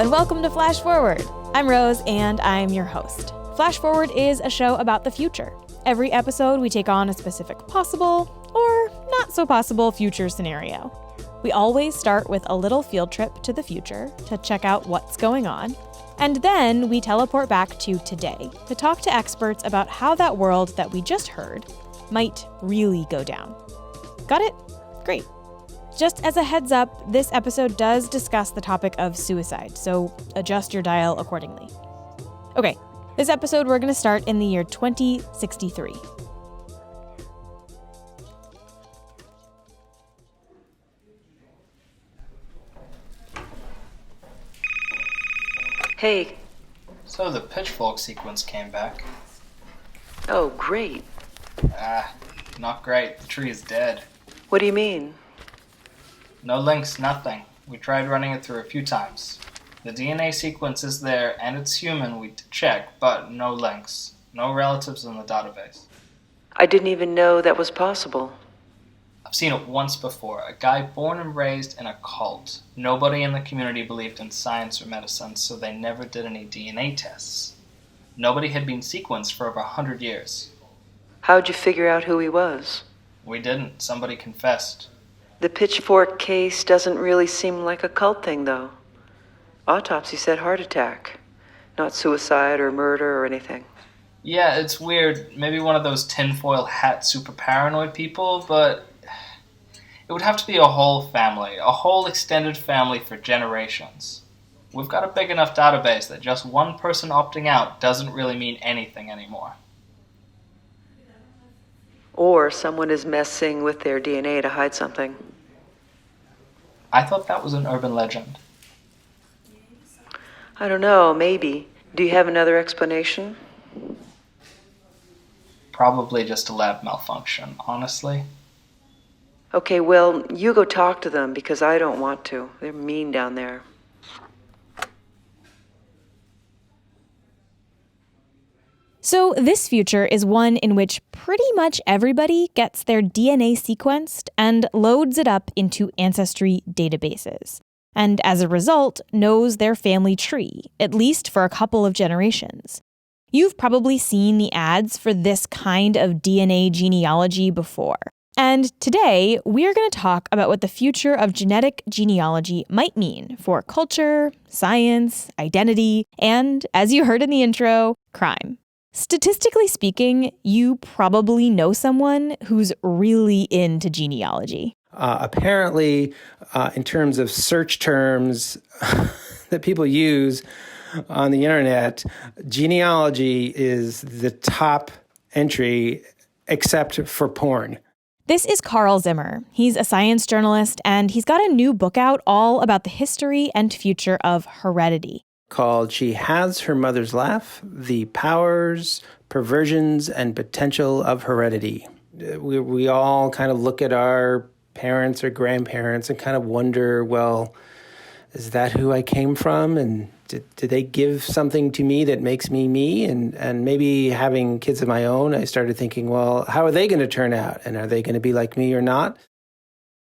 and welcome to Flash Forward. I'm Rose, and I'm your host. Flash Forward is a show about the future. Every episode, we take on a specific possible, or not so possible, future scenario. We always start with a little field trip to the future to check out what's going on, and then we teleport back to today to talk to experts about how that world that we just heard might really go down. Got it? Great. Just as a heads up, this episode does discuss the topic of suicide, so adjust your dial accordingly. Okay, this episode we're going to start in the year 2063. Hey. So the pitchfork sequence came back. Oh, great. Not great. The tree is dead. What do you mean? No links, nothing. We tried running it through a few times. The DNA sequence is there, and it's human, we did check, but no links. No relatives in the database. I didn't even know that was possible. I've seen it once before. A guy born and raised in a cult. Nobody in the community believed in science or medicine, so they never did any DNA tests. Nobody had been sequenced for over 100 years. How'd you figure out who he was? We didn't. Somebody confessed. The pitchfork case doesn't really seem like a cult thing, though. Autopsy said heart attack, not suicide or murder or anything. Yeah, it's weird. Maybe one of those tinfoil hat super paranoid people, but it would have to be a whole family, a whole extended family for generations. We've got a big enough database that just one person opting out doesn't really mean anything anymore. Or someone is messing with their DNA to hide something. I thought that was an urban legend. I don't know, maybe. Do you have another explanation? Probably just a lab malfunction, honestly. Okay, well, you go talk to them because I don't want to. They're mean down there. So this future is one in which pretty much everybody gets their DNA sequenced and loads it up into ancestry databases, and as a result, knows their family tree, at least for a couple of generations. You've probably seen the ads for this kind of DNA genealogy before. And today, we're going to talk about what the future of genetic genealogy might mean for culture, science, identity, and, as you heard in the intro, crime. Statistically speaking, you probably know someone who's really into genealogy. Apparently, in terms of search terms that people use on the internet, genealogy is the top entry except for porn. This is Carl Zimmer. He's a science journalist, and he's got a new book out all about the history and future of heredity. Called She Has Her Mother's Laugh, The Powers, Perversions, and Potential of Heredity. We all kind of look at our parents or grandparents and kind of wonder, well, is that who I came from? And did they give something to me that makes me me? And maybe having kids of my own, I started thinking, well, how are they going to turn out? And are they going to be like me or not?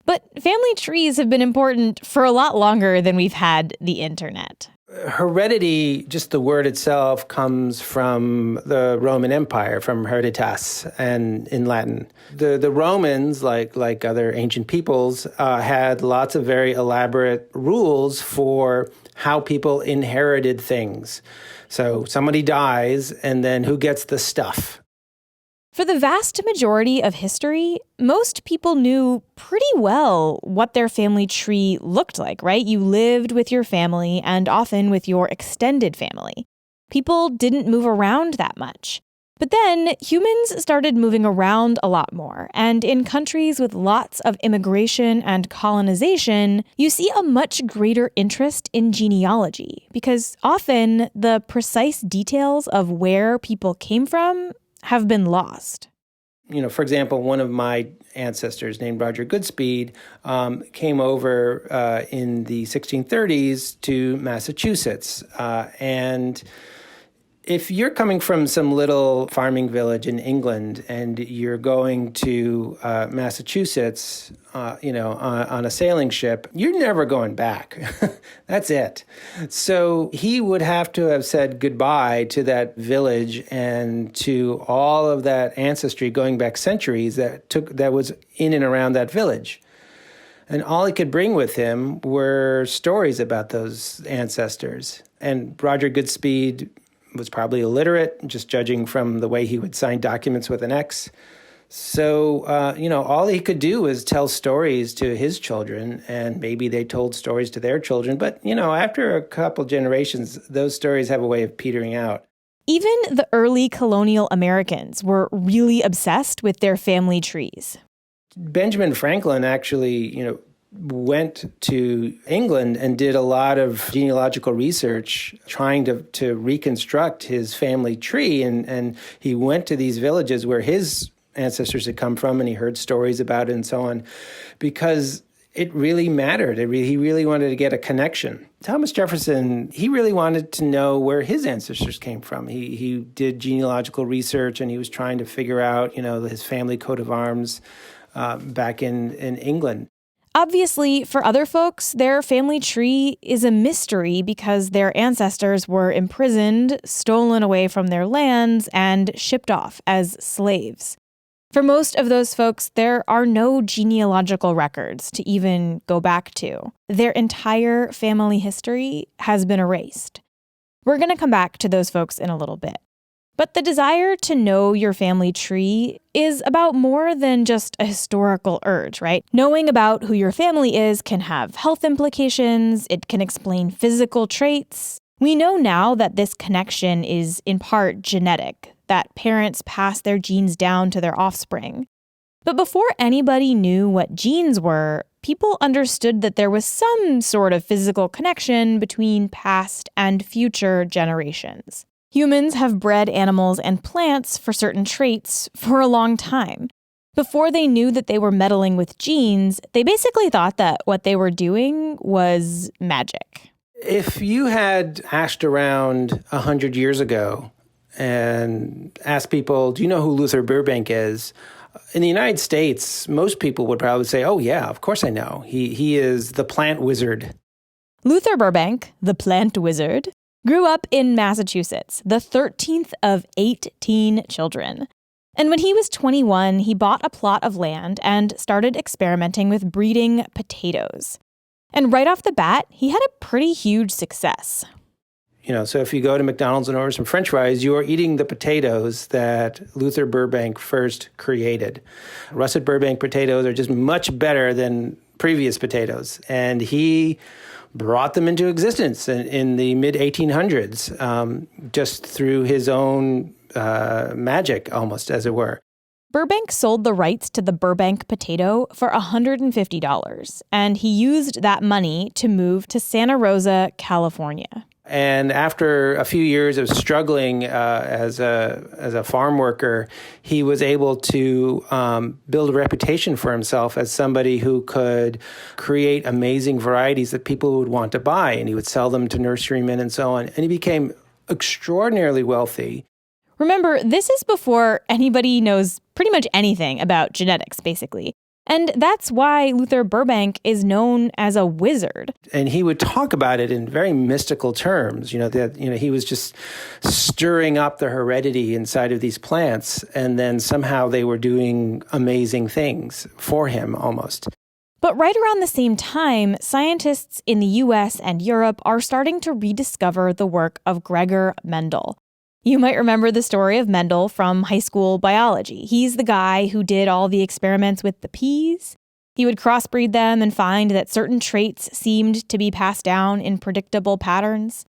But family trees have been important for a lot longer than we've had the internet. Heredity, just the word itself, comes from the Roman Empire, from hereditas, and in Latin. The Romans, like other ancient peoples, had lots of very elaborate rules for how people inherited things. So somebody dies, and then who gets the stuff? For the vast majority of history, most people knew pretty well what their family tree looked like, right? You lived with your family and often with your extended family. People didn't move around that much. But then humans started moving around a lot more, and in countries with lots of immigration and colonization, you see a much greater interest in genealogy, because often the precise details of where people came from have been lost. You know, for example, one of my ancestors named Roger Goodspeed came over in the 1630s to Massachusetts. And If you're coming from some little farming village in England and you're going to Massachusetts, on a sailing ship, you're never going back. That's it. So he would have to have said goodbye to that village and to all of that ancestry going back centuries that was in and around that village. And all he could bring with him were stories about those ancestors. And Roger Goodspeed was probably illiterate, just judging from the way he would sign documents with an X. So, all he could do was tell stories to his children, and maybe they told stories to their children. But, after a couple generations, those stories have a way of petering out. Even the early colonial Americans were really obsessed with their family trees. Benjamin Franklin actually, went to England and did a lot of genealogical research trying to reconstruct his family tree. And he went to these villages where his ancestors had come from, and he heard stories about it and so on, because it really mattered. He really wanted to get a connection. Thomas Jefferson, he really wanted to know where his ancestors came from. He did genealogical research, and he was trying to figure out, his family coat of arms back in England. Obviously, for other folks, their family tree is a mystery because their ancestors were imprisoned, stolen away from their lands, and shipped off as slaves. For most of those folks, there are no genealogical records to even go back to. Their entire family history has been erased. We're going to come back to those folks in a little bit. But the desire to know your family tree is about more than just a historical urge, right? Knowing about who your family is can have health implications. It can explain physical traits. We know now that this connection is in part genetic, that parents pass their genes down to their offspring. But before anybody knew what genes were, people understood that there was some sort of physical connection between past and future generations. Humans have bred animals and plants for certain traits for a long time. Before they knew that they were meddling with genes, they basically thought that what they were doing was magic. If you had asked around 100 years ago and asked people, do you know who Luther Burbank is? In the United States, most people would probably say, oh yeah, of course I know. He is the plant wizard. Luther Burbank, the plant wizard, grew up in Massachusetts, the 13th of 18 children. And when he was 21, he bought a plot of land and started experimenting with breeding potatoes. And right off the bat, he had a pretty huge success. So if you go to McDonald's and order some French fries, you are eating the potatoes that Luther Burbank first created. Russet Burbank potatoes are just much better than previous potatoes. And he brought them into existence in the mid-1800s, just through his own magic, almost, as it were. Burbank sold the rights to the Burbank potato for $150, and he used that money to move to Santa Rosa, California. And after a few years of struggling as a farm worker, he was able to build a reputation for himself as somebody who could create amazing varieties that people would want to buy. And he would sell them to nurserymen and so on. And he became extraordinarily wealthy. Remember, this is before anybody knows pretty much anything about genetics, basically. And that's why Luther Burbank is known as a wizard. And he would talk about it in very mystical terms, that he was just stirring up the heredity inside of these plants, and then somehow they were doing amazing things for him almost. But right around the same time, scientists in the US and Europe are starting to rediscover the work of Gregor Mendel. You might remember the story of Mendel from high school biology. He's the guy who did all the experiments with the peas. He would crossbreed them and find that certain traits seemed to be passed down in predictable patterns.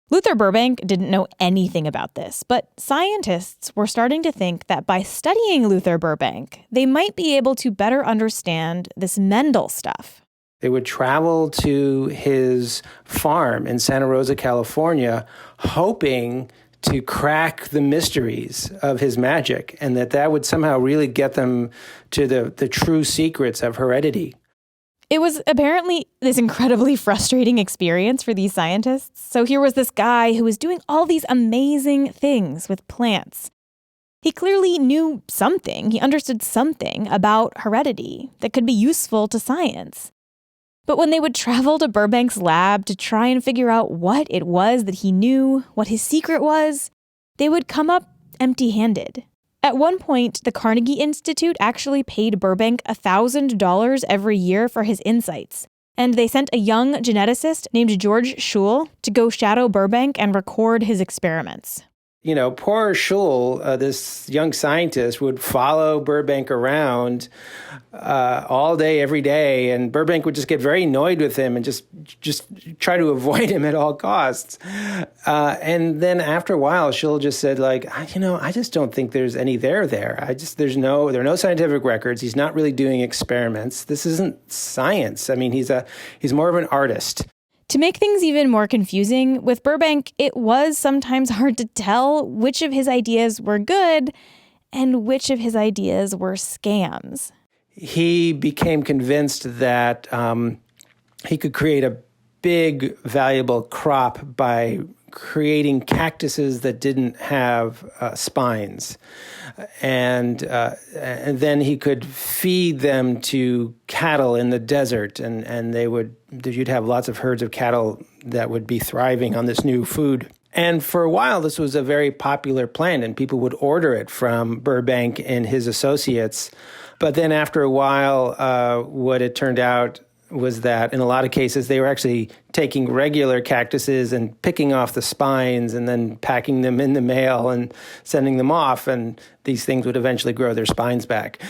Luther Burbank didn't know anything about this, but scientists were starting to think that by studying Luther Burbank, they might be able to better understand this Mendel stuff. They would travel to his farm in Santa Rosa, California, hoping to crack the mysteries of his magic, and that would somehow really get them to the true secrets of heredity. It was apparently this incredibly frustrating experience for these scientists. So here was this guy who was doing all these amazing things with plants. He clearly knew something, he understood something about heredity that could be useful to science. But when they would travel to Burbank's lab to try and figure out what it was that he knew, what his secret was, they would come up empty-handed. At one point, the Carnegie Institute actually paid Burbank $1,000 every year for his insights, and they sent a young geneticist named George Schul to go shadow Burbank and record his experiments. You know, poor Schul, this young scientist, would follow Burbank around all day, every day, and Burbank would just get very annoyed with him and just try to avoid him at all costs. And then after a while, Schul just said, like, I just don't think there's any there. There are no scientific records. He's not really doing experiments. This isn't science. I mean, he's more of an artist. To make things even more confusing, with Burbank, it was sometimes hard to tell which of his ideas were good and which of his ideas were scams. He became convinced that he could create a big, valuable crop by creating cactuses that didn't have spines. And then he could feed them to cattle in the desert, and you'd have lots of herds of cattle that would be thriving on this new food. And for a while, this was a very popular plan, and people would order it from Burbank and his associates. But then after a while, what it turned out was that in a lot of cases, they were actually taking regular cactuses and picking off the spines and then packing them in the mail and sending them off. And these things would eventually grow their spines back.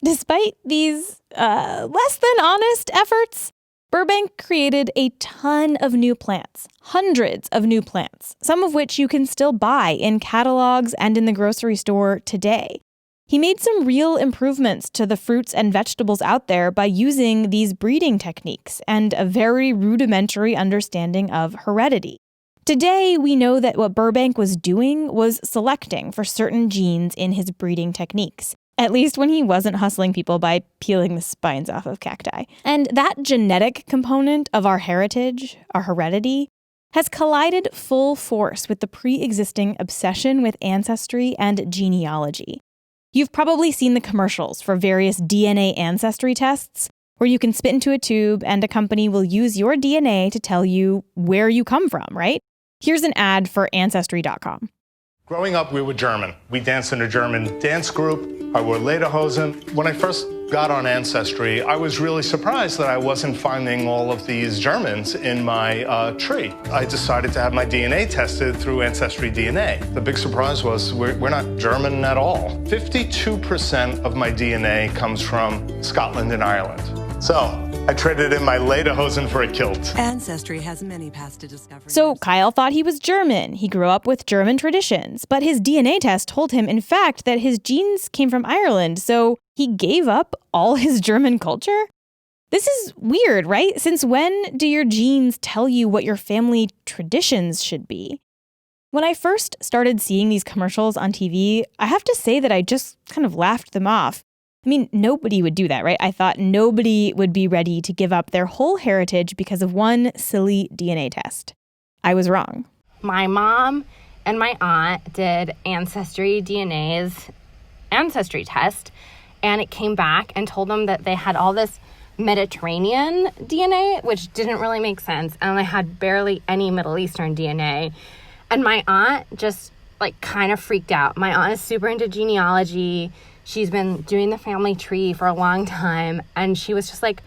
Despite these less than honest efforts, Burbank created a ton of new plants, hundreds of new plants, some of which you can still buy in catalogs and in the grocery store today. He made some real improvements to the fruits and vegetables out there by using these breeding techniques and a very rudimentary understanding of heredity. Today, we know that what Burbank was doing was selecting for certain genes in his breeding techniques, at least when he wasn't hustling people by peeling the spines off of cacti. And that genetic component of our heritage, our heredity, has collided full force with the pre-existing obsession with ancestry and genealogy. You've probably seen the commercials for various DNA ancestry tests where you can spit into a tube and a company will use your DNA to tell you where you come from, right? Here's an ad for Ancestry.com. Growing up, we were German. We danced in a German dance group. I wore lederhosen. When I first got on Ancestry, I was really surprised that I wasn't finding all of these Germans in my tree. I decided to have my DNA tested through Ancestry DNA. The big surprise was we're not German at all. 52% of my DNA comes from Scotland and Ireland. So I traded in my lederhosen for a kilt. Ancestry has many paths to discovery. So Kyle thought he was German. He grew up with German traditions, but his DNA test told him, in fact, that his genes came from Ireland, so he gave up all his German culture? This is weird, right? Since when do your genes tell you what your family traditions should be? When I first started seeing these commercials on TV, I have to say that I just kind of laughed them off. I mean, nobody would do that, right? I thought nobody would be ready to give up their whole heritage because of one silly DNA test. I was wrong. My mom and my aunt did Ancestry DNA's ancestry test, and it came back and told them that they had all this Mediterranean DNA, which didn't really make sense, and they had barely any Middle Eastern DNA. And my aunt just, kind of freaked out. My aunt is super into genealogy. She's been doing the family tree for a long time, and she was just like,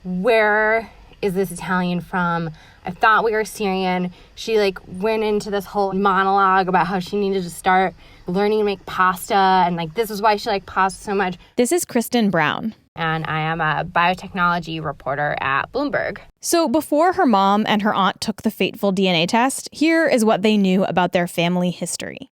where is this Italian from? I thought we were Syrian. She went into this whole monologue about how she needed to start learning to make pasta, and this is why she liked pasta so much. This is Kristen Brown. And I am a biotechnology reporter at Bloomberg. So before her mom and her aunt took the fateful DNA test, here is what they knew about their family history.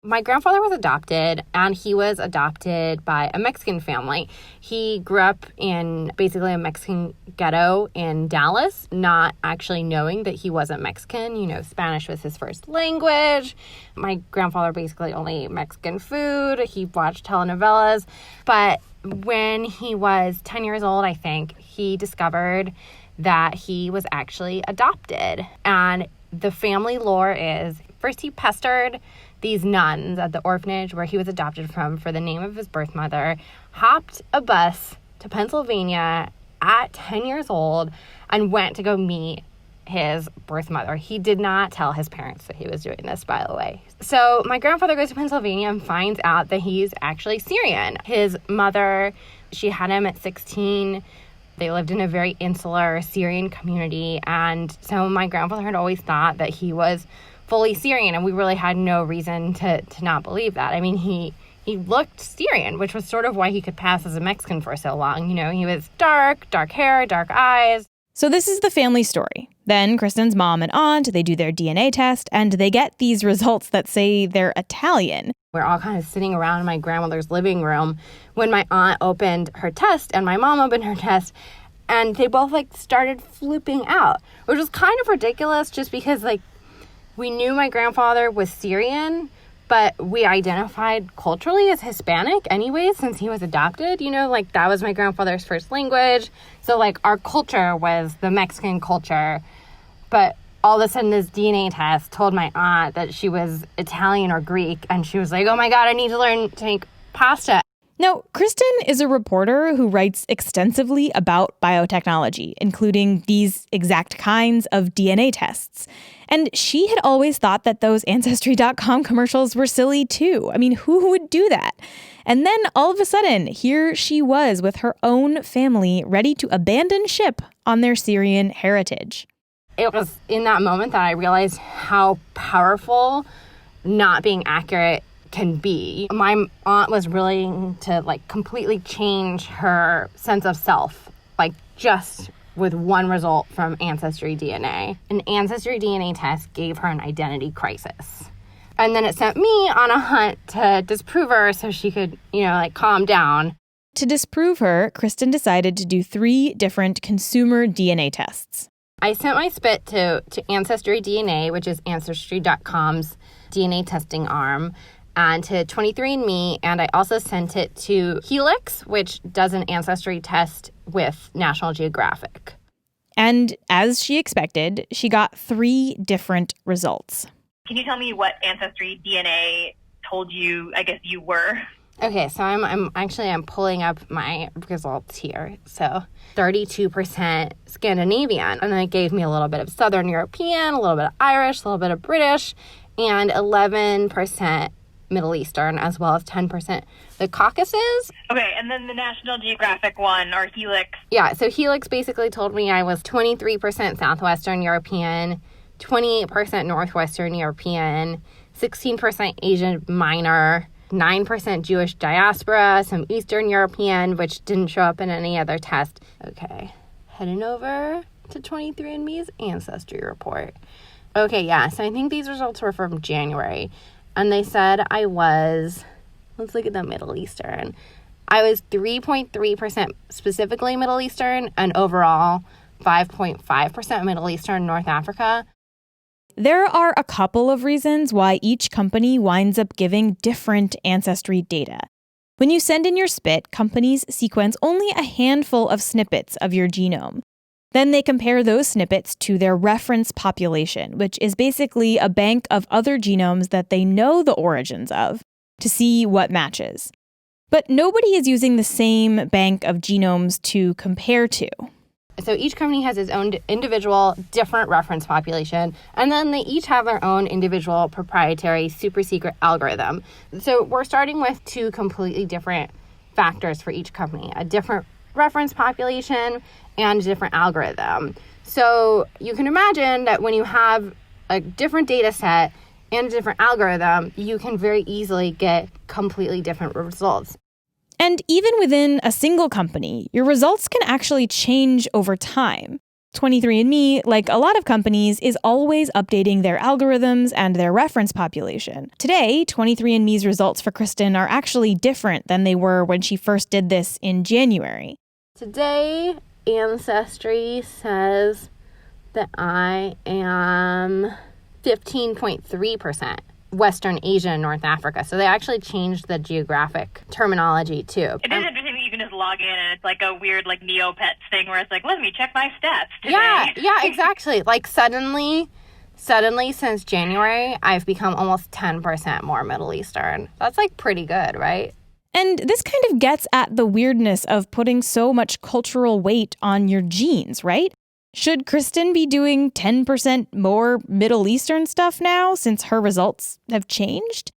My grandfather was adopted, and he was adopted by a Mexican family. He grew up in basically a Mexican ghetto in Dallas, not actually knowing that he wasn't Mexican. Spanish was his first language. My grandfather basically only ate Mexican food. He watched telenovelas. But When he was 10 years old, I think, he discovered that he was actually adopted. And the family lore is, first he pestered these nuns at the orphanage where he was adopted from for the name of his birth mother, hopped a bus to Pennsylvania at 10 years old, and went to go meet his birth mother. He did not tell his parents that he was doing this, by the way. So my grandfather goes to Pennsylvania and finds out that he's actually Syrian. His mother, she had him at 16. They lived in a very insular Syrian community. And so my grandfather had always thought that he was fully Syrian, and we really had no reason to not believe that. I mean, he looked Syrian, which was sort of why he could pass as a Mexican for so long. You know, he was dark hair, dark eyes. So this is the family story. Then Kristen's mom and aunt, they do their DNA test, and they get these results that say they're Italian. We're all kind of sitting around in my grandmother's living room when my aunt opened her test and my mom opened her test, and they both started flipping out, which was kind of ridiculous just because we knew my grandfather was Syrian, but we identified culturally as Hispanic anyway, since he was adopted. You know, that was my grandfather's first language. So, our culture was the Mexican culture. But all of a sudden, this DNA test told my aunt that she was Italian or Greek. And she was like, oh my God, I need to learn to make pasta. Now, Kristen is a reporter who writes extensively about biotechnology, including these exact kinds of DNA tests. And she had always thought that those Ancestry.com commercials were silly too. I mean, who would do that? And then all of a sudden, here she was with her own family ready to abandon ship on their Syrian heritage. It was in that moment that I realized how powerful not being accurate can be. My aunt was willing to completely change her sense of self, just with one result from Ancestry DNA. An Ancestry DNA test gave her an identity crisis. And then it sent me on a hunt to disprove her so she could, calm down. To disprove her, Kristen decided to do 3 different consumer DNA tests. I sent my spit to Ancestry DNA, which is Ancestry.com's DNA testing arm, and to 23andMe, and I also sent it to Helix, which does an ancestry test with National Geographic. And as she expected, she got 3 different results. Can you tell me what Ancestry DNA told you, I guess, you were? Okay, so I'm pulling up my results here. So 32% Scandinavian, and then it gave me a little bit of Southern European, a little bit of Irish, a little bit of British, and 11% Middle Eastern, as well as 10% the Caucasus. Okay, and then the National Geographic one, or Helix. Yeah, so Helix basically told me I was 23% Southwestern European, 28% Northwestern European, 16% Asian Minor, 9% Jewish diaspora, some Eastern European, which didn't show up in any other test. Okay, heading over to 23andMe's Ancestry report. Okay, yeah, so I think these results were from January. And they said I was, let's look at the Middle Eastern. I was 3.3% specifically Middle Eastern, and overall 5.5% Middle Eastern, North Africa. There are a couple of reasons why each company winds up giving different ancestry data. When you send in your spit, companies sequence only a handful of snippets of your genome. Then they compare those snippets to their reference population, which is basically a bank of other genomes that they know the origins of, to see what matches. But nobody is using the same bank of genomes to compare to. So each company has its own individual different reference population, and then they each have their own individual proprietary super secret algorithm. So we're starting with 2 completely different factors for each company, a different reference population and a different algorithm. So you can imagine that when you have a different data set and a different algorithm, you can very easily get completely different results. And even within a single company, your results can actually change over time. 23andMe, like a lot of companies, is always updating their algorithms and their reference population. Today, 23andMe's results for Kristen are actually different than they were when she first did this in January. Today, Ancestry says that I am 15.3% Western Asia and North Africa. So they actually changed the geographic terminology too. It is interesting that you can just log in and it's like a weird like Neopets thing where it's like, let me check my stats today. Yeah, exactly. Like suddenly since January, I've become almost 10% more Middle Eastern. That's like pretty good, right? And this kind of gets at the weirdness of putting so much cultural weight on your genes, right? Should Kristen be doing 10% more Middle Eastern stuff now since her results have changed?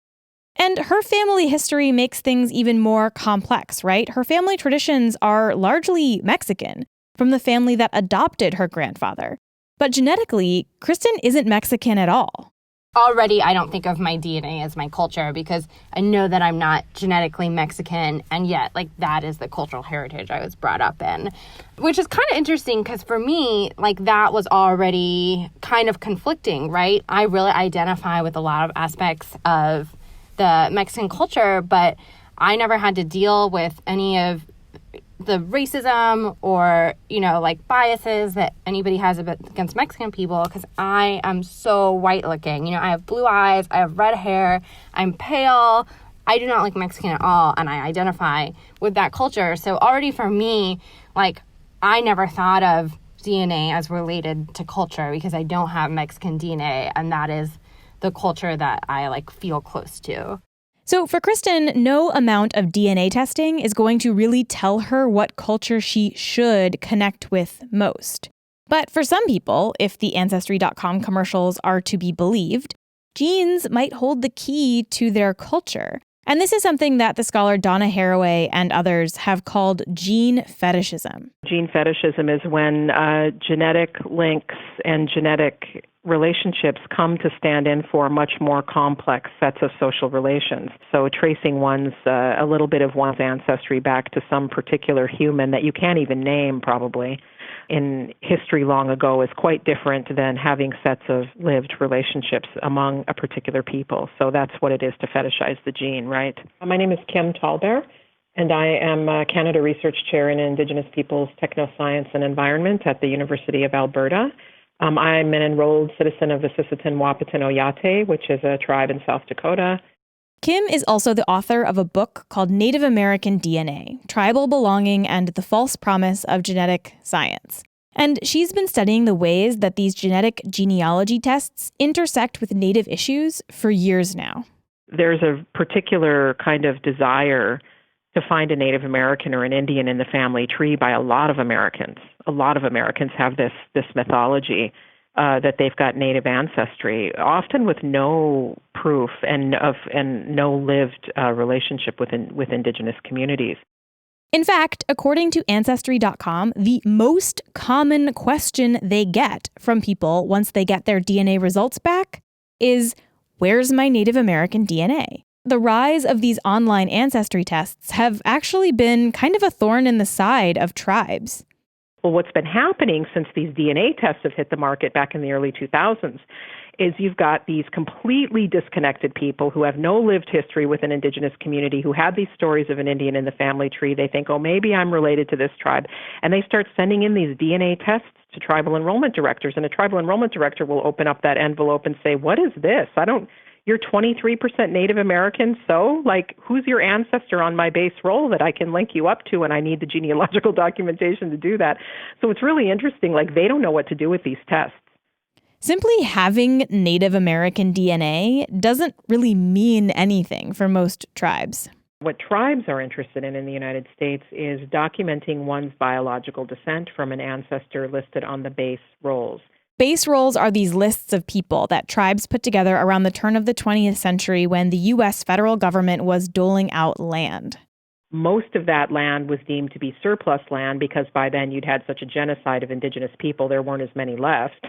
And her family history makes things even more complex, right? Her family traditions are largely Mexican, from the family that adopted her grandfather. But genetically, Kristen isn't Mexican at all. Already, I don't think of my DNA as my culture because I know that I'm not genetically Mexican, and yet, like, that is the cultural heritage I was brought up in, which is kind of interesting because for me, like, that was already kind of conflicting, right? I really identify with a lot of aspects of the Mexican culture, but I never had to deal with any of the racism or, like biases that anybody has against Mexican people because I am so white looking. I have blue eyes, I have red hair, I'm pale. I do not look Mexican at all, and I identify with that culture. So already for me, like, I never thought of DNA as related to culture because I don't have Mexican DNA, and that is the culture that I, like, feel close to. So for Kristen, no amount of DNA testing is going to really tell her what culture she should connect with most. But for some people, if the Ancestry.com commercials are to be believed, genes might hold the key to their culture. And this is something that the scholar Donna Haraway and others have called gene fetishism. Gene fetishism is when genetic links and genetic relationships come to stand in for much more complex sets of social relations. So tracing a little bit of one's ancestry back to some particular human that you can't even name probably in history long ago is quite different than having sets of lived relationships among a particular people. So that's what it is to fetishize the gene, right? My name is Kim Tallbear, and I am a Canada Research Chair in Indigenous Peoples Technoscience and Environment at the University of Alberta. I'm an enrolled citizen of the Sisseton Wahpeton Oyate, which is a tribe in South Dakota. Kim is also the author of a book called Native American DNA, Tribal Belonging and the False Promise of Genetic Science. And she's been studying the ways that these genetic genealogy tests intersect with Native issues for years now. There's a particular kind of desire to find a Native American or an Indian in the family tree by a lot of Americans. A lot of Americans have this mythology that they've got Native ancestry, often with no proof and no lived relationship with Indigenous communities. In fact, according to Ancestry.com, the most common question they get from people once they get their DNA results back is, where's my Native American DNA? The rise of these online ancestry tests have actually been kind of a thorn in the side of tribes. Well, what's been happening since these DNA tests have hit the market back in the early 2000s is you've got these completely disconnected people who have no lived history with an Indigenous community, who had these stories of an Indian in the family tree. They think, oh, maybe I'm related to this tribe. And they start sending in these DNA tests to tribal enrollment directors. And a tribal enrollment director will open up that envelope and say, what is this? You're 23% Native American, so, like, who's your ancestor on my base roll that I can link you up to, and I need the genealogical documentation to do that. So it's really interesting, like, they don't know what to do with these tests. Simply having Native American DNA doesn't really mean anything for most tribes. What tribes are interested in the United States is documenting one's biological descent from an ancestor listed on the base rolls. Base rolls are these lists of people that tribes put together around the turn of the 20th century when the U.S. federal government was doling out land. Most of that land was deemed to be surplus land because by then you'd had such a genocide of Indigenous people, there weren't as many left.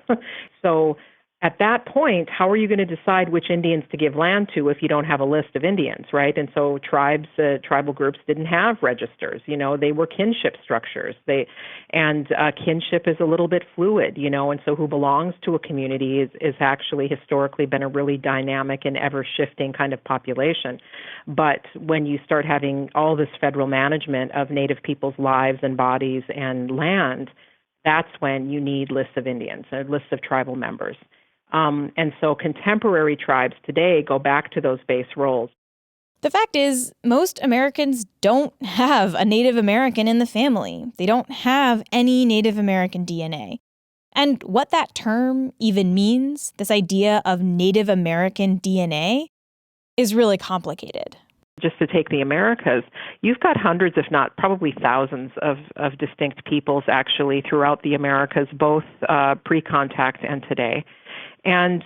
So at that point, how are you going to decide which Indians to give land to if you don't have a list of Indians, right? And so tribal groups didn't have registers. They were kinship structures. Kinship is a little bit fluid, and so who belongs to a community is actually historically been a really dynamic and ever-shifting kind of population. But when you start having all this federal management of Native people's lives and bodies and land, that's when you need lists of Indians, lists of tribal members. And so contemporary tribes today go back to those base rolls. The fact is, most Americans don't have a Native American in the family. They don't have any Native American DNA. And what that term even means, this idea of Native American DNA, is really complicated. Just to take the Americas, you've got hundreds, if not probably thousands, of distinct peoples actually throughout the Americas, both pre-contact and today. And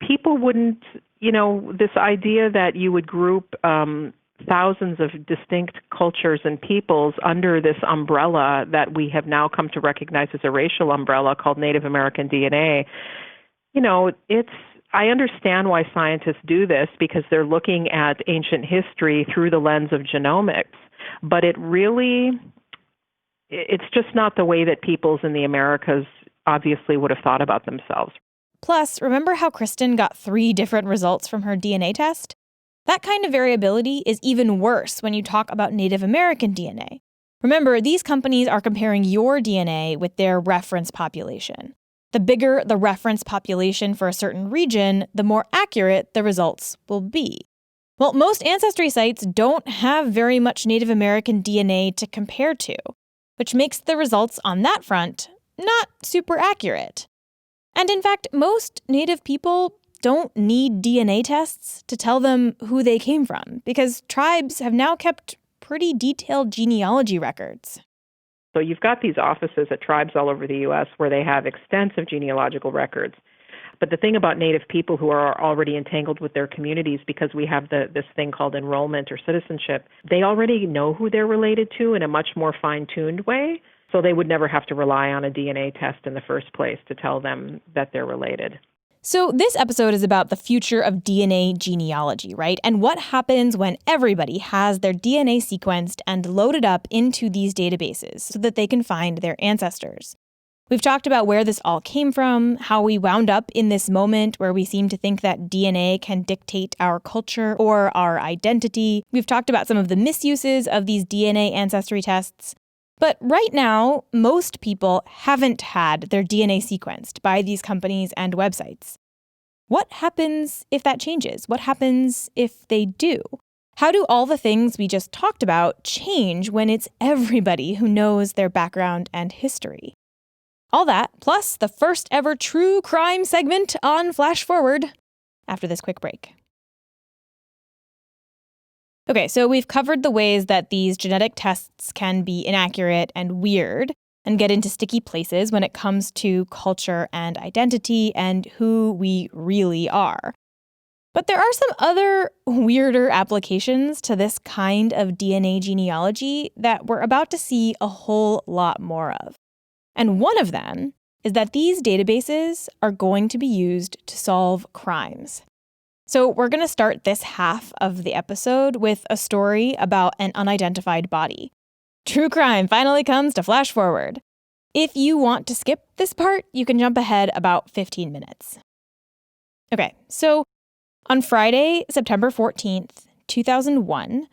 people wouldn't, this idea that you would group thousands of distinct cultures and peoples under this umbrella that we have now come to recognize as a racial umbrella called Native American DNA, I understand why scientists do this because they're looking at ancient history through the lens of genomics, but it's just not the way that peoples in the Americas obviously would have thought about themselves. Plus, remember how Kristen got 3 different results from her DNA test? That kind of variability is even worse when you talk about Native American DNA. Remember, these companies are comparing your DNA with their reference population. The bigger the reference population for a certain region, the more accurate the results will be. Well, most ancestry sites don't have very much Native American DNA to compare to, which makes the results on that front not super accurate. And in fact, most Native people don't need DNA tests to tell them who they came from, because tribes have now kept pretty detailed genealogy records. So you've got these offices at tribes all over the U.S. where they have extensive genealogical records. But the thing about Native people who are already entangled with their communities, because we have this thing called enrollment or citizenship, they already know who they're related to in a much more fine-tuned way. So they would never have to rely on a DNA test in the first place to tell them that they're related. So this episode is about the future of DNA genealogy, right? And what happens when everybody has their DNA sequenced and loaded up into these databases so that they can find their ancestors. We've talked about where this all came from, how we wound up in this moment where we seem to think that DNA can dictate our culture or our identity. We've talked about some of the misuses of these DNA ancestry tests. But right now, most people haven't had their DNA sequenced by these companies and websites. What happens if that changes? What happens if they do? How do all the things we just talked about change when it's everybody who knows their background and history? All that, plus the first ever true crime segment on Flash Forward, after this quick break. Okay, so we've covered the ways that these genetic tests can be inaccurate and weird and get into sticky places when it comes to culture and identity and who we really are. But there are some other weirder applications to this kind of DNA genealogy that we're about to see a whole lot more of. And one of them is that these databases are going to be used to solve crimes. So we're going to start this half of the episode with a story about an unidentified body. True crime finally comes to Flash Forward. If you want to skip this part, you can jump ahead about 15 minutes. Okay, so on Friday, September 14th, 2001,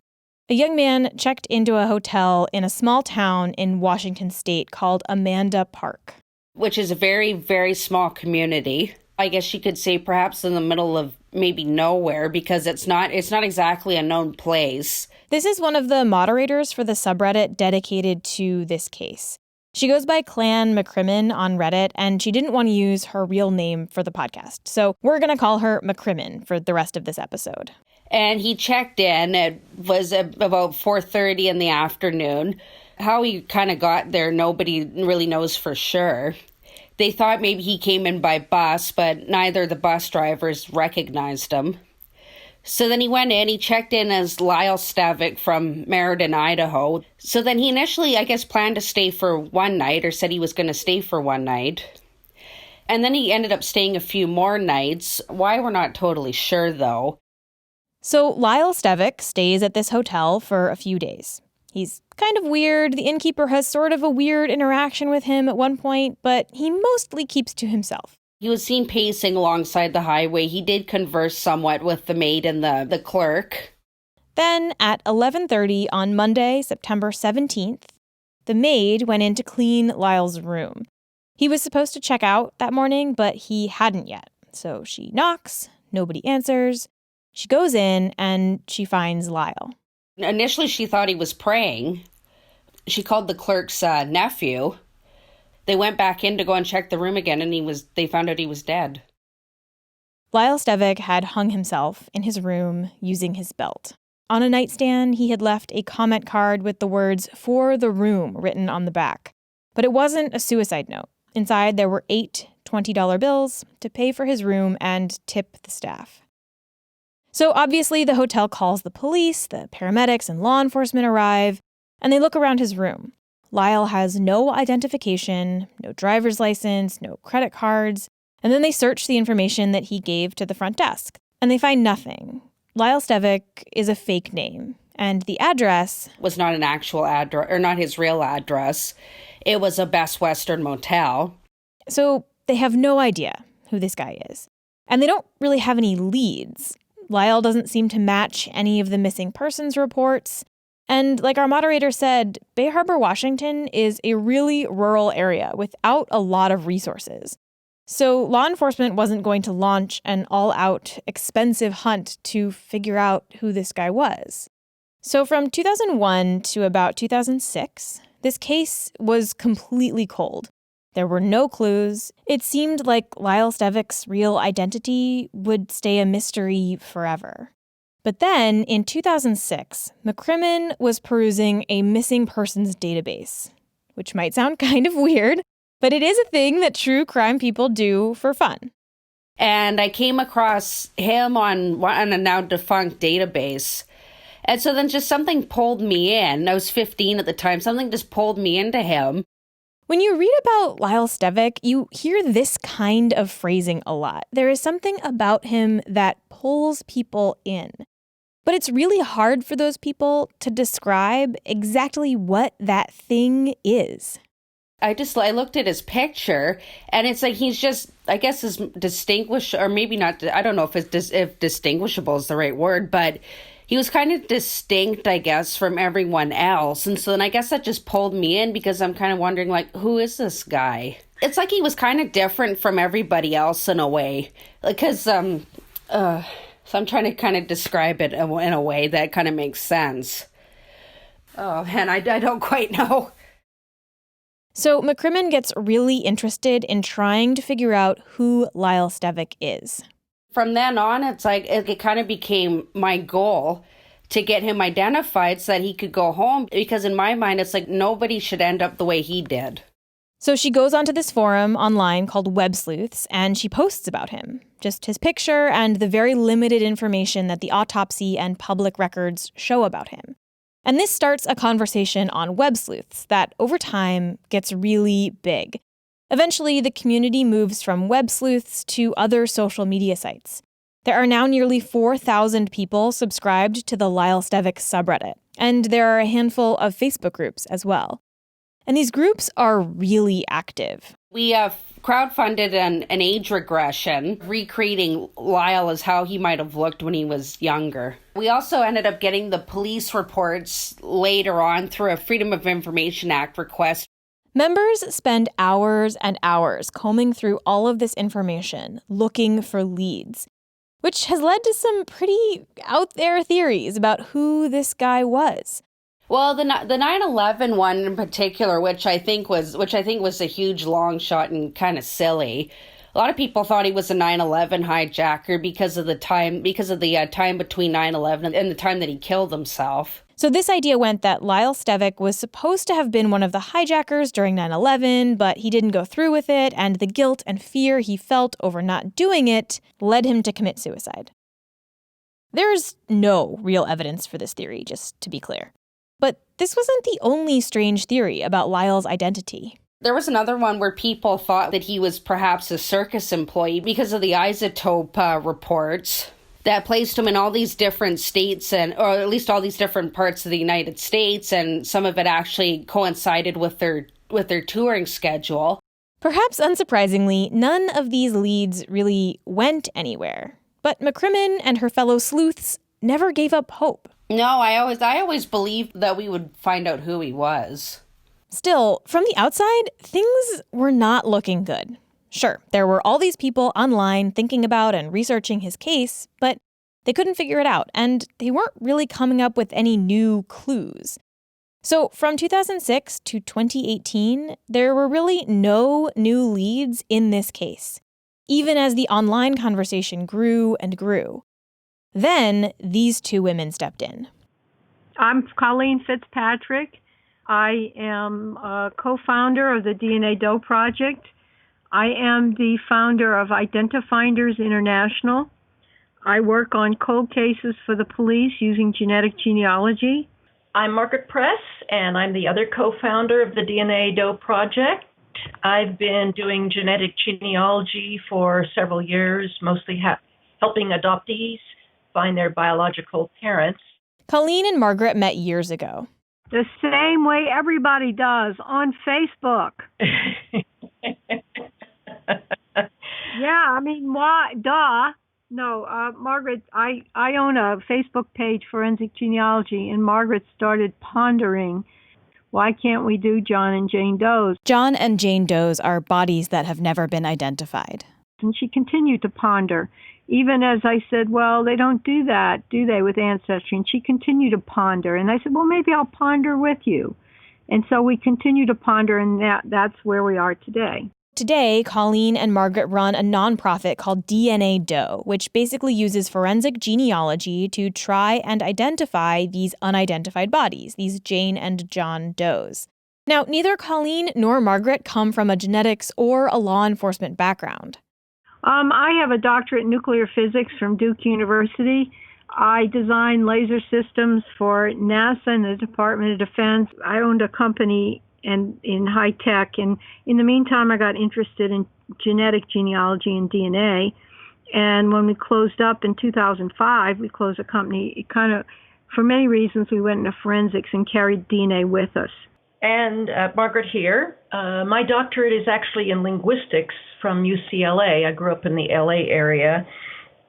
a young man checked into a hotel in a small town in Washington state called Amanda Park, which is a very, very small community. I guess you could say perhaps in the middle of maybe nowhere, because it's not exactly a known place. This is one of the moderators for the subreddit dedicated to this case. She goes by Clan McCrimmon on Reddit, and she didn't want to use her real name for the podcast. So we're going to call her McCrimmon for the rest of this episode. And he checked in. It was about 4:30 in the afternoon. How he kind of got there, nobody really knows for sure. They thought maybe he came in by bus, but neither of the bus drivers recognized him. So then he went in, he checked in as Lyle Stavik from Meriden, Idaho. So then he initially, I guess, planned to stay for one night, or said he was going to stay for one night. And then he ended up staying a few more nights. Why, we're not totally sure, though. So Lyle Stavik stays at this hotel for a few days. He's kind of weird. The innkeeper has sort of a weird interaction with him at one point, but he mostly keeps to himself. He was seen pacing alongside the highway. He did converse somewhat with the maid and the clerk. Then at 11:30 on Monday, September 17th, the maid went in to clean Lyle's room. He was supposed to check out that morning, but he hadn't yet. So she knocks, nobody answers. She goes in and she finds Lyle. Initially, she thought he was praying. She called the clerk's nephew. They went back in to go and check the room again, and they found out he was dead. Lyle Stevick had hung himself in his room using his belt. On a nightstand, he had left a comment card with the words, "For the room," written on the back. But it wasn't a suicide note. Inside, there were 8 $20 bills to pay for his room and tip the staff. So obviously, the hotel calls the police, the paramedics and law enforcement arrive, and they look around his room. Lyle has no identification, no driver's license, no credit cards, and then they search the information that he gave to the front desk, and they find nothing. Lyle Stevick is a fake name, and the address was not an actual address, or not his real address. It was a Best Western motel. So they have no idea who this guy is, and they don't really have any leads. Lyle doesn't seem to match any of the missing persons reports. And like our moderator said, Bay Harbor, Washington is a really rural area without a lot of resources. So law enforcement wasn't going to launch an all-out, expensive hunt to figure out who this guy was. So from 2001 to about 2006, this case was completely cold. There were no clues. It seemed like Lyle Stevick's real identity would stay a mystery forever. But then, in 2006, McCrimmon was perusing a missing persons database, which might sound kind of weird, but it is a thing that true crime people do for fun. And I came across him on a now defunct database. And so then just something pulled me in. I was 15 at the time. Something just pulled me into him. When you read about Lyle Stevick, you hear this kind of phrasing a lot. There is something about him that pulls people in. But it's really hard for those people to describe exactly what that thing is. I looked at his picture, and it's like he's just, I guess, is distinguished, or maybe not, I don't know if distinguishable is the right word, but he was kind of distinct, I guess, from everyone else. And so then I guess that just pulled me in because I'm kind of wondering, like, who is this guy? It's like he was kind of different from everybody else in a way. Because, so I'm trying to kind of describe it in a way that kind of makes sense. Oh, and I don't quite know. So McCrimmon gets really interested in trying to figure out who Lyle Stevick is. From then on, it's like it kind of became my goal to get him identified so that he could go home. Because in my mind, it's like nobody should end up the way he did. So she goes onto this forum online called Web Sleuths, and she posts about him. Just his picture and the very limited information that the autopsy and public records show about him. And this starts a conversation on Web Sleuths that, over time, gets really big. Eventually, the community moves from Web Sleuths to other social media sites. There are now nearly 4,000 people subscribed to the Lyle Stevick subreddit, and there are a handful of Facebook groups as well. And these groups are really active. We have crowdfunded an age regression, recreating Lyle as how he might have looked when he was younger. We also ended up getting the police reports later on through a Freedom of Information Act request. Members spend hours and hours combing through all of this information, looking for leads, which has led to some pretty out there theories about who this guy was. Well, the 9/11 one in particular, which I think was a huge long shot and kind of silly. A lot of people thought he was a 9/11 hijacker because of the time between 9/11 and the time that he killed himself. So this idea went that Lyle Stevick was supposed to have been one of the hijackers during 9/11, but he didn't go through with it, and the guilt and fear he felt over not doing it led him to commit suicide. There's no real evidence for this theory, just to be clear. But this wasn't the only strange theory about Lyle's identity. There was another one where people thought that he was perhaps a circus employee because of the isotope reports that placed him in all these different states, or at least all these different parts of the United States, and some of it actually coincided with their touring schedule. Perhaps unsurprisingly, none of these leads really went anywhere. But McCrimmon and her fellow sleuths never gave up hope. No, I always believed that we would find out who he was. Still, from the outside, things were not looking good. Sure, there were all these people online thinking about and researching his case, but They couldn't figure it out, and they weren't really coming up with any new clues. So from 2006 to 2018, there were really no new leads in this case, even as the online conversation grew and grew. Then these two women stepped in. I'm Colleen Fitzpatrick. I am a co-founder of the DNA Doe Project. I am the founder of Identifinders International. I work on cold cases for the police using genetic genealogy. I'm Margaret Press, and I'm the other co-founder of the DNA Doe Project. I've been doing genetic genealogy for several years, mostly helping adoptees find their biological parents. Colleen and Margaret met years ago. The same way everybody does, on Facebook. Yeah, I mean, why? Duh. No, Margaret, I own a Facebook page, Forensic Genealogy, and Margaret started pondering, why can't we do John and Jane Does? John and Jane Does are bodies that have never been identified. And she continued to ponder, even as I said, well, they don't do that, do they, with Ancestry? And she continued to ponder. And I said, well, maybe I'll ponder with you. And so we continue to ponder, and that's where we are today. Today, Colleen and Margaret run a nonprofit called DNA Doe, which basically uses forensic genealogy to try and identify these unidentified bodies, these Jane and John Does. Now, neither Colleen nor Margaret come from a genetics or a law enforcement background. I have a doctorate in nuclear physics from Duke University. I design laser systems for NASA and the Department of Defense. I owned a company in high tech, and in the meantime, I got interested in genetic genealogy and DNA. And when we closed up in 2005, we closed a company. It kind of, for many reasons, we went into forensics and carried DNA with us. And Margaret here. My doctorate is actually in linguistics from UCLA. I grew up in the LA area.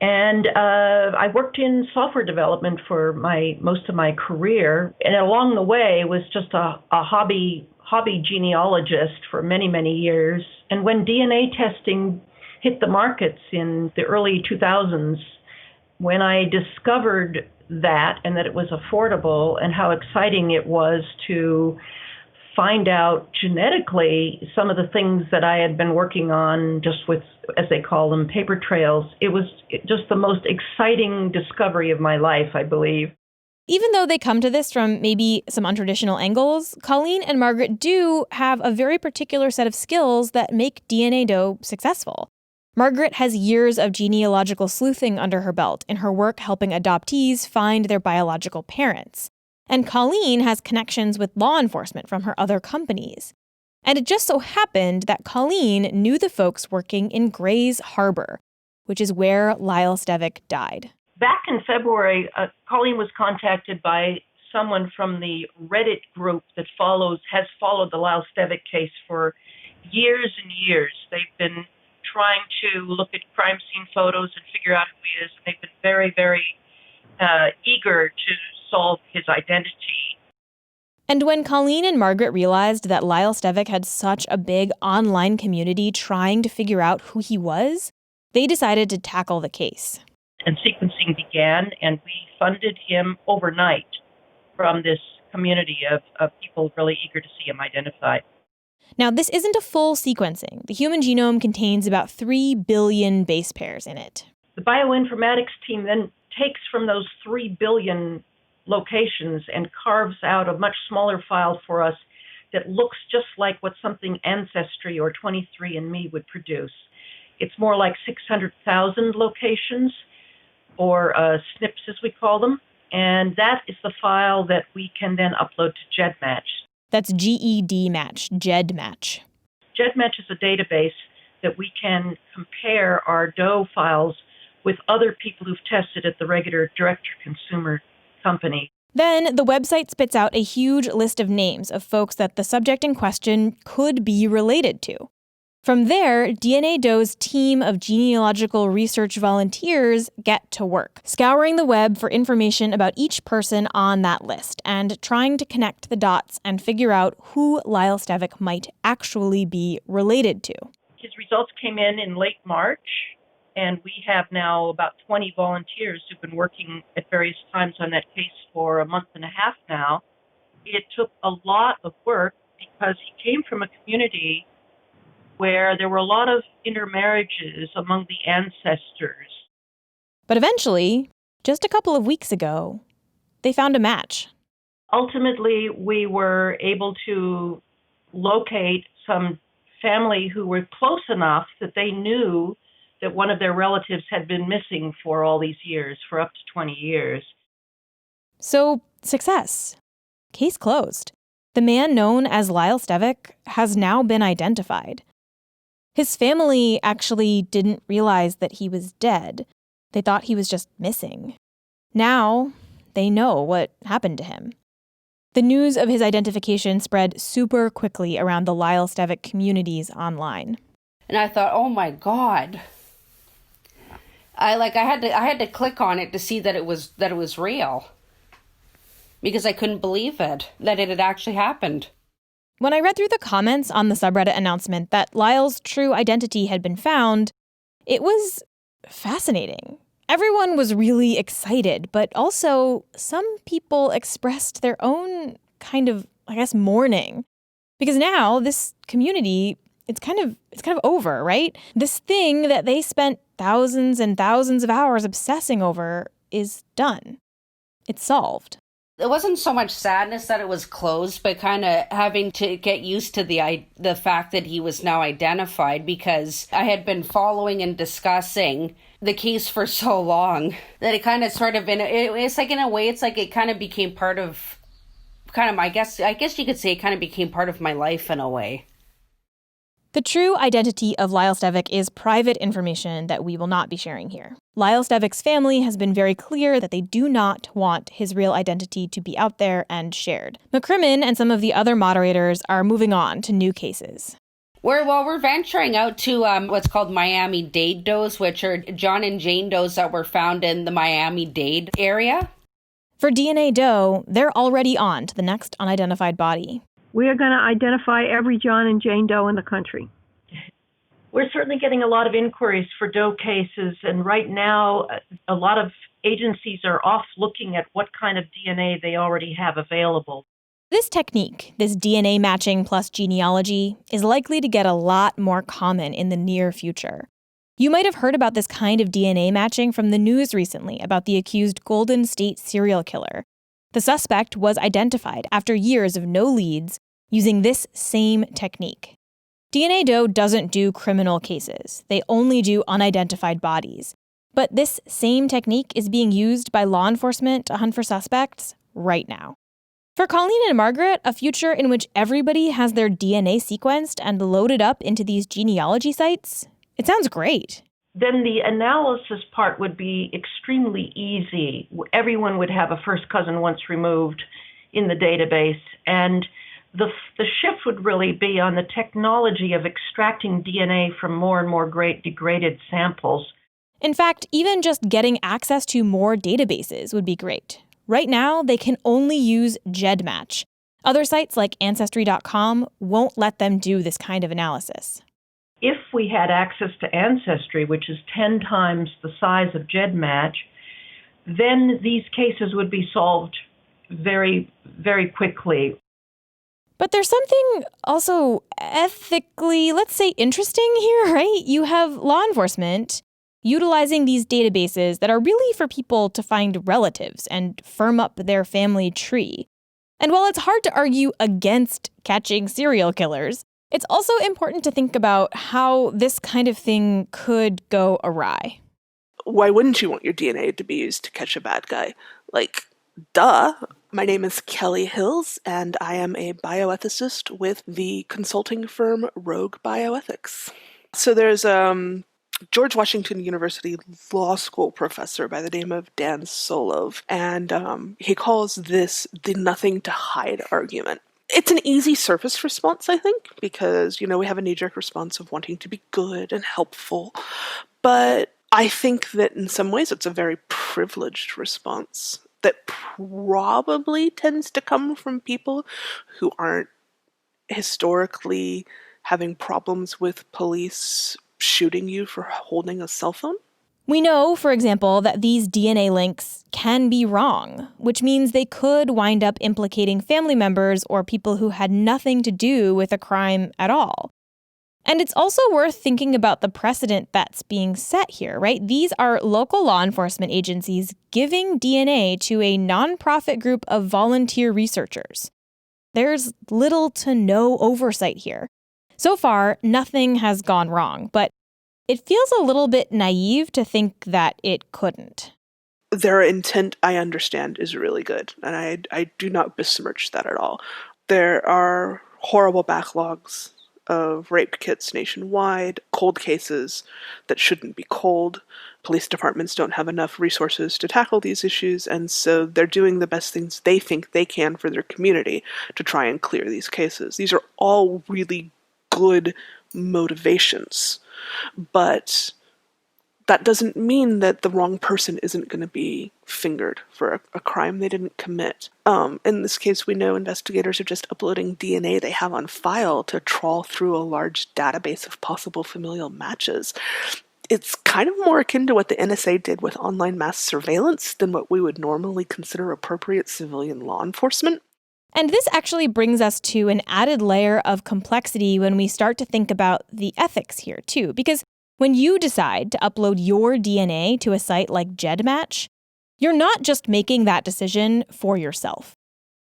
And I worked in software development for most of my career. And along the way, was just a hobby genealogist for many, many years. And when DNA testing hit the markets in the early 2000s, when I discovered that and that it was affordable and how exciting it was to find out genetically some of the things that I had been working on just with, as they call them, paper trails, it was just the most exciting discovery of my life, I believe. Even though they come to this from maybe some untraditional angles, Colleen and Margaret do have a very particular set of skills that make DNA Doe successful. Margaret has years of genealogical sleuthing under her belt in her work helping adoptees find their biological parents. And Colleen has connections with law enforcement from her other companies. And it just so happened that Colleen knew the folks working in Grays Harbor, which is where Lyle Stevick died. Back in February, Colleen was contacted by someone from the Reddit group that has followed the Lyle Stevick case for years and years. They've been trying to look at crime scene photos and figure out who he is. They've been very, very eager to solve his identity. And when Colleen and Margaret realized that Lyle Stevick had such a big online community trying to figure out who he was, they decided to tackle the case. And sequencing began, and we funded him overnight from this community of people really eager to see him identified. Now, this isn't a full sequencing. The human genome contains about 3 billion base pairs in it. The bioinformatics team then takes from those 3 billion locations and carves out a much smaller file for us that looks just like what something Ancestry or 23andMe would produce. It's more like 600,000 locations, or SNPs as we call them, and that is the file that we can then upload to GEDmatch. That's GEDmatch, GEDmatch. GEDmatch is a database that we can compare our Doe files with other people who've tested at the regular direct-to-consumer company. Then the website spits out a huge list of names of folks that the subject in question could be related to. From there, DNA Doe's team of genealogical research volunteers get to work, scouring the web for information about each person on that list and trying to connect the dots and figure out who Lyle Stevick might actually be related to. His results came in late March, And we have now about 20 volunteers who've been working at various times on that case for a month and a half now. It took a lot of work because he came from a community where there were a lot of intermarriages among the ancestors. But eventually, just a couple of weeks ago, they found a match. Ultimately, we were able to locate some family who were close enough that they knew that one of their relatives had been missing for all these years, for up to 20 years. So, success. Case closed. The man known as Lyle Stevick has now been identified. His family actually didn't realize that he was dead. They thought he was just missing. Now, they know what happened to him. The news of his identification spread super quickly around the Lyle Stevick communities online. And I thought, oh my God. I had to click on it to see that it was real. Because I couldn't believe it, that it had actually happened. When I read through the comments on the subreddit announcement that Lyle's true identity had been found, it was fascinating. Everyone was really excited, but also some people expressed their own kind of, mourning. Because now this community, it's kind of over, right? This thing that they spent thousands and thousands of hours obsessing over is done. It's solved. It wasn't so much sadness that it was closed, but kind of having to get used to the fact that he was now identified, because I had been following and discussing the case for so long that it kind of sort of, it's like in a way, it's like it kind of became part of, I guess you could say it kind of became part of my life in a way. The true identity of Lyle Stevick is private information that we will not be sharing here. Lyle Stevick's family has been very clear that they do not want his real identity to be out there and shared. McCrimmon and some of the other moderators are moving on to new cases. We're venturing out to what's called Miami-Dade does, which are John and Jane does that were found in the Miami-Dade area. For DNA Doe, they're already on to the next unidentified body. We are going to identify every John and Jane Doe in the country. We're certainly getting a lot of inquiries for Doe cases, and right now a lot of agencies are off looking at what kind of DNA they already have available. This technique, this DNA matching plus genealogy, is likely to get a lot more common in the near future. You might have heard about this kind of DNA matching from the news recently about the accused Golden State serial killer. The suspect was identified after years of no leads using this same technique. DNA Doe doesn't do criminal cases. They only do unidentified bodies. But this same technique is being used by law enforcement to hunt for suspects right now. For Colleen and Margaret, a future in which everybody has their DNA sequenced and loaded up into these genealogy sites, it sounds great. Then the analysis part would be extremely easy. Everyone would have a first cousin once removed in the database, and the shift would really be on the technology of extracting DNA from more and more degraded samples. In fact, even just getting access to more databases would be great. Right now, they can only use GEDmatch. Other sites like ancestry.com won't let them do this kind of analysis. If we had access to Ancestry, which is 10 times the size of GEDmatch, then these cases would be solved very, very quickly. But there's something also ethically, let's say, interesting here, right? You have law enforcement utilizing these databases that are really for people to find relatives and firm up their family tree. And while it's hard to argue against catching serial killers, it's also important to think about how this kind of thing could go awry. Why wouldn't you want your DNA to be used to catch a bad guy? Duh. My name is Kelly Hills, and I am a bioethicist with the consulting firm Rogue Bioethics. So there's George Washington University law school professor by the name of Dan Solove, and he calls this the nothing to hide argument. It's an easy surface response, I think, because, we have a knee-jerk response of wanting to be good and helpful, but I think that in some ways it's a very privileged response that probably tends to come from people who aren't historically having problems with police shooting you for holding a cell phone? We know, for example, that these DNA links can be wrong, which means they could wind up implicating family members or people who had nothing to do with a crime at all. And it's also worth thinking about the precedent that's being set here, right? These are local law enforcement agencies giving DNA to a nonprofit group of volunteer researchers. There's little to no oversight here. So far, nothing has gone wrong, but it feels a little bit naive to think that it couldn't. Their intent, I understand, is really good, and I do not besmirch that at all. There are horrible backlogs of rape kits nationwide, cold cases that shouldn't be cold. Police departments don't have enough resources to tackle these issues, and so they're doing the best things they think they can for their community to try and clear these cases. These are all really good motivations, but that doesn't mean that the wrong person isn't going to be fingered for a crime they didn't commit. In this case, we know investigators are just uploading DNA they have on file to trawl through a large database of possible familial matches. It's kind of more akin to what the NSA did with online mass surveillance than what we would normally consider appropriate civilian law enforcement. And this actually brings us to an added layer of complexity when we start to think about the ethics here, too. Because when you decide to upload your DNA to a site like GEDmatch, you're not just making that decision for yourself.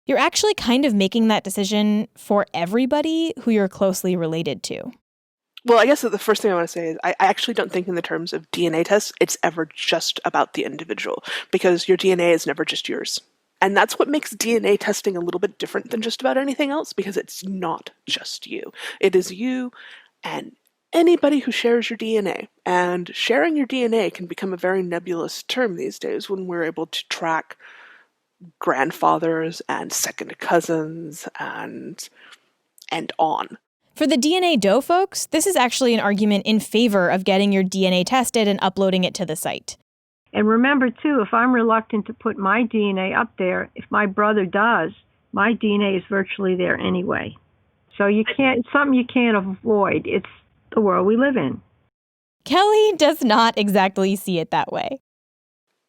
You're actually kind of making that decision for everybody who you're closely related to. Well, I guess that the first thing I want to say is I actually don't think in the terms of DNA tests, it's ever just about the individual, because your DNA is never just yours. And that's what makes DNA testing a little bit different than just about anything else, because it's not just you. It is you and anybody who shares your DNA. And sharing your DNA can become a very nebulous term these days when we're able to track grandfathers and second cousins and on. For the DNA Doe folks, this is actually an argument in favor of getting your DNA tested and uploading it to the site. And remember, too, if I'm reluctant to put my DNA up there, if my brother does, my DNA is virtually there anyway. So it's something you can't avoid. It's the world we live in. Kelly does not exactly see it that way.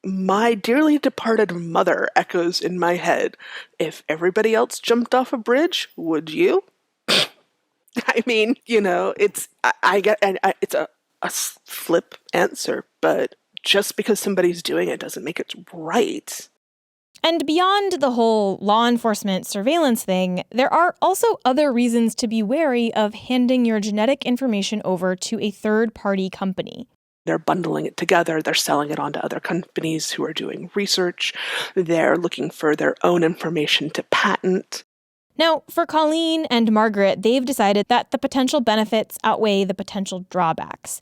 My dearly departed mother echoes in my head. If everybody else jumped off a bridge, would you? I mean, it's it's a flip answer, but just because somebody's doing it doesn't make it right. And beyond the whole law enforcement surveillance thing, there are also other reasons to be wary of handing your genetic information over to a third-party company. They're bundling it together, they're selling it on to other companies who are doing research, they're looking for their own information to patent. Now, for Colleen and Margaret, they've decided that the potential benefits outweigh the potential drawbacks.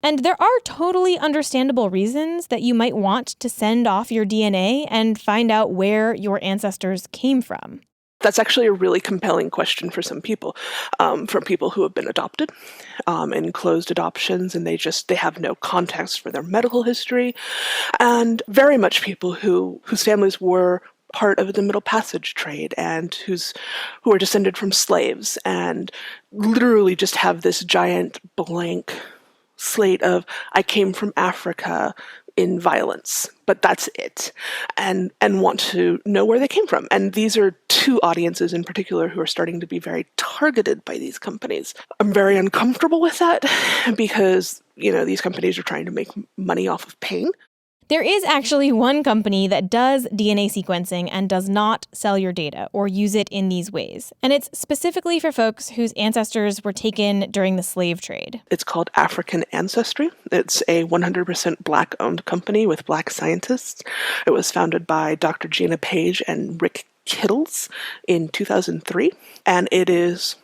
And there are totally understandable reasons that you might want to send off your DNA and find out where your ancestors came from. That's actually a really compelling question for some people, for people who have been adopted in closed adoptions, and they have no context for their medical history, and very much people whose families were part of the Middle Passage trade and who are descended from slaves and literally just have this giant blank slate of I came from Africa in violence, but that's it, and want to know where they came from. And these are two audiences in particular who are starting to be very targeted by these companies. I'm very uncomfortable with that because, these companies are trying to make money off of pain. There is actually one company that does DNA sequencing and does not sell your data or use it in these ways. And it's specifically for folks whose ancestors were taken during the slave trade. It's called African Ancestry. It's a 100% Black-owned company with Black scientists. It was founded by Dr. Gina Page and Rick Kittles in 2003. And it is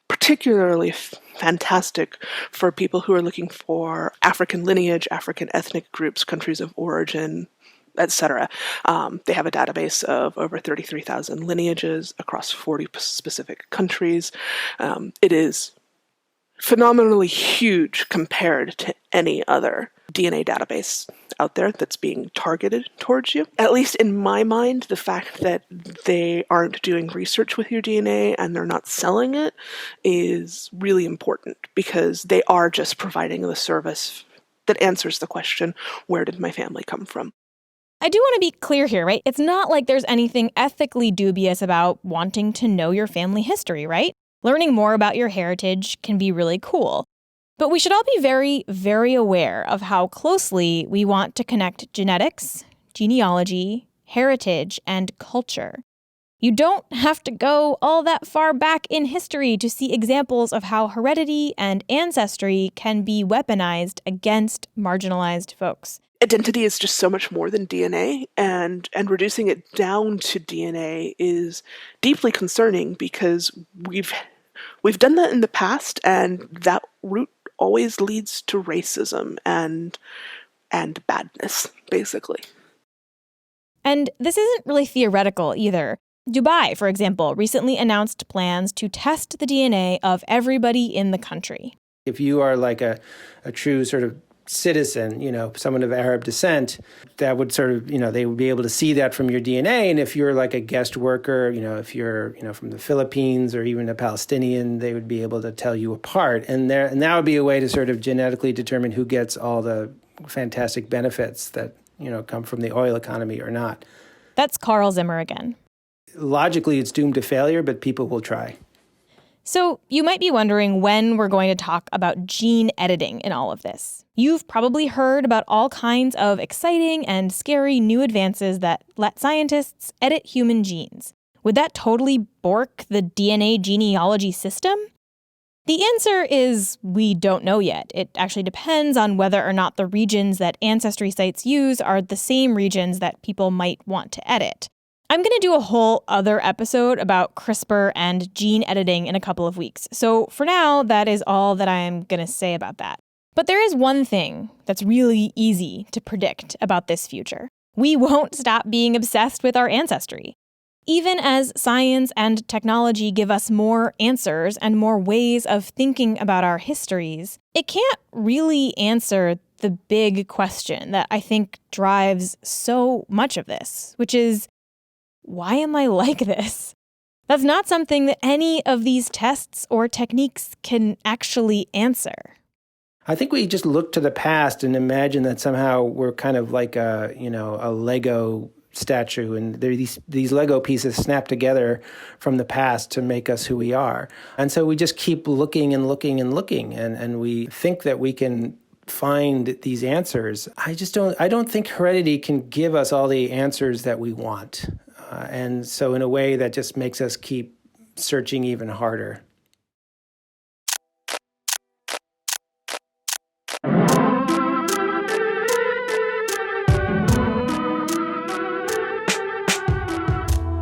particularly fantastic for people who are looking for African lineage, African ethnic groups, countries of origin, etc. They have a database of over 33,000 lineages across 40 specific countries. It is phenomenally huge compared to any other DNA database out there that's being targeted towards you. At least in my mind, the fact that they aren't doing research with your DNA and they're not selling it is really important, because they are just providing the service that answers the question, where did my family come from? I do want to be clear here, right? It's not like there's anything ethically dubious about wanting to know your family history, right? Learning more about your heritage can be really cool. But we should all be very, very aware of how closely we want to connect genetics, genealogy, heritage, and culture. You don't have to go all that far back in history to see examples of how heredity and ancestry can be weaponized against marginalized folks. Identity is just so much more than DNA, and reducing it down to DNA is deeply concerning, because we've done that in the past, and that route always leads to racism and badness, basically. And this isn't really theoretical either. Dubai, for example, recently announced plans to test the DNA of everybody in the country. If you are like a true sort of citizen, someone of Arab descent, that would sort of, they would be able to see that from your DNA. And if you're like a guest worker, if you're, from the Philippines or even a Palestinian, they would be able to tell you apart. And that would be a way to sort of genetically determine who gets all the fantastic benefits that, come from the oil economy or not. That's Carl Zimmer again. Logically, it's doomed to failure, but people will try. So you might be wondering when we're going to talk about gene editing in all of this. You've probably heard about all kinds of exciting and scary new advances that let scientists edit human genes. Would that totally bork the DNA genealogy system? The answer is we don't know yet. It actually depends on whether or not the regions that ancestry sites use are the same regions that people might want to edit. I'm going to do a whole other episode about CRISPR and gene editing in a couple of weeks. So for now, that is all that I'm going to say about that. But there is one thing that's really easy to predict about this future. We won't stop being obsessed with our ancestry. Even as science and technology give us more answers and more ways of thinking about our histories, it can't really answer the big question that I think drives so much of this, which is, why am I like this? That's not something that any of these tests or techniques can actually answer. I think we just look to the past and imagine that somehow we're kind of like a Lego statue, and there are these Lego pieces snap together from the past to make us who we are. And so we just keep looking and looking and looking, and we think that we can find these answers. I don't think heredity can give us all the answers that we want. And so in a way that just makes us keep searching even harder.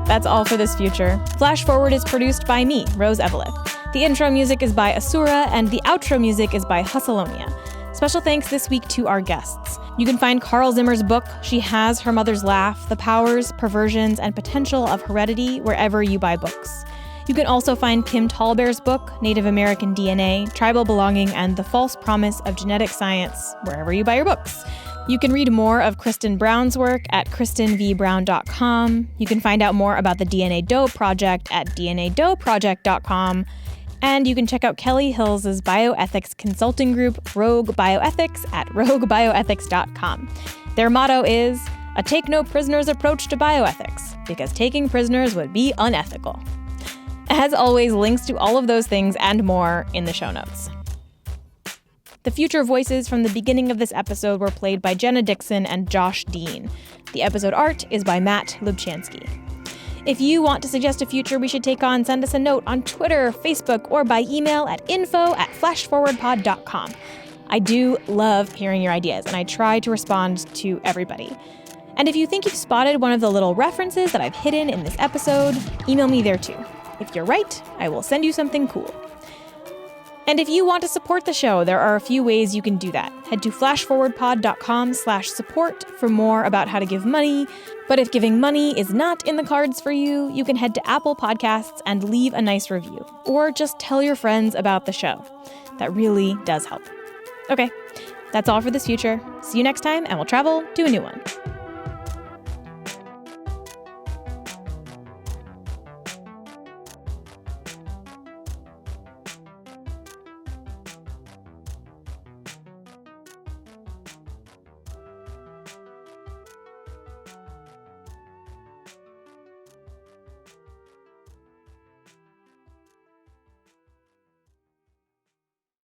That's all for this future. Flash Forward is produced by me, Rose Eveleth. The intro music is by Asura, and the outro music is by Hustalonia. Special thanks this week to our guests. You can find Carl Zimmer's book, She Has Her Mother's Laugh, The Powers, Perversions, and Potential of Heredity, wherever you buy books. You can also find Kim Tallbear's book, Native American DNA, Tribal Belonging, and The False Promise of Genetic Science, wherever you buy your books. You can read more of Kristen Brown's work at KristenVBrown.com. You can find out more about the DNA Doe Project at DNADoeProject.com. And you can check out Kelly Hills' bioethics consulting group, Rogue Bioethics, at roguebioethics.com. Their motto is, a take no prisoners approach to bioethics, because taking prisoners would be unethical. As always, links to all of those things and more in the show notes. The future voices from the beginning of this episode were played by Jenna Dixon and Josh Dean. The episode art is by Matt Lubchansky. If you want to suggest a future we should take on, send us a note on Twitter, Facebook, or by email at info@flashforwardpod.com. I do love hearing your ideas, and I try to respond to everybody. And if you think you've spotted one of the little references that I've hidden in this episode, email me there too. If you're right, I will send you something cool. And if you want to support the show, there are a few ways you can do that. Head to flashforwardpod.com/support for more about how to give money. But if giving money is not in the cards for you, you can head to Apple Podcasts and leave a nice review. Or just tell your friends about the show. That really does help. Okay, That's all for This Future. See you next time, and we'll travel to a new one.